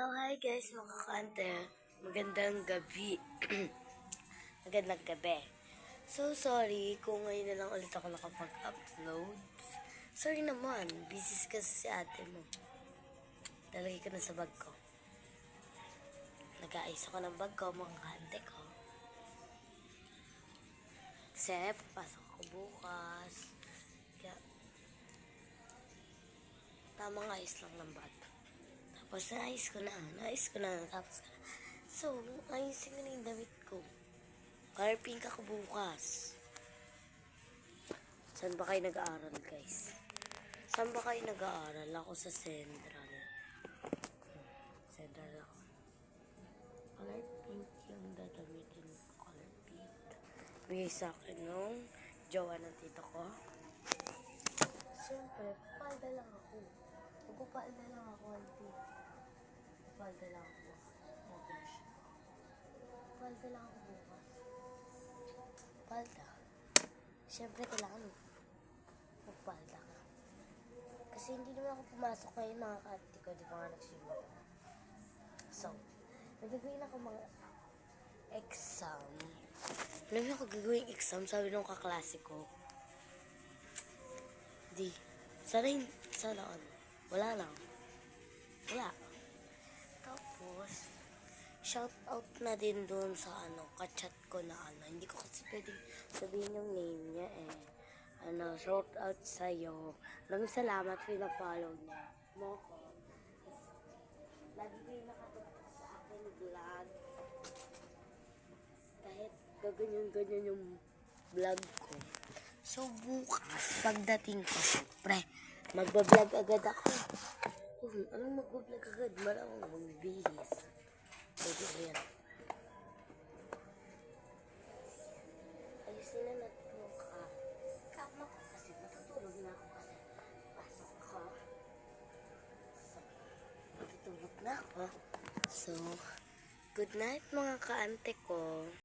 Oh, hi guys, mga kaante. Magandang gabi. Magandang gabi. So, sorry kung ngayon na lang ulit ako nakapag-upload. Sorry naman, busy kasi si ate mo. Lalagay ko na sa bag ko. Nag-aayos ako ng bag ko, mga kaante ko. Kasi, papasok ako bukas. Kaya, tamang ayos lang ng bag. Tapos, naayos ko na. Tapos, so, ayusin ko na yung damit ko. Color pink ako bukas. Saan ba kayo nag-aaral, guys? Saan ba kayo nag-aaral? Ako sa Central. Central ako. Color pink yung dadamitin ko. Color pink. Bigay sa akin nung jowa ng tito ko. Siyempre, palda lang ako. Magpapalda lang ako, auntie. Palda lang ako. Palda lang ako bukas. Palda. Siyempre, kailangan magpalda ka. Kasi hindi naman ako pumasok ngayon mga ka-auntie ko. Di ba nga nagsimula ko. So, nagagawin ako mga exam. Alam niyo ako gagawin exam, sabi nung kaklase ko. Sana ano. Wala lang. Wala. Tapos, shout out na din doon sa kachat ko na Hindi ko kasi pwedeng sabihin yung name niya eh. Shout out sa'yo. Maraming salamat for na-follow niya. Mo ko. Lagi kayo nakatutok sa akin vlog. Kahit gaganyan-ganyan yung vlog ko. So, bukas, pagdating ko, syempre, magbablog agad ako. Anong magbablog agad? Maraming magbihis. Pwede yan. Ayusin na natin yung kama ko kasi matutulog na ako kasi pasok ko. So, matutulog na ako. So, good night mga kaante ko.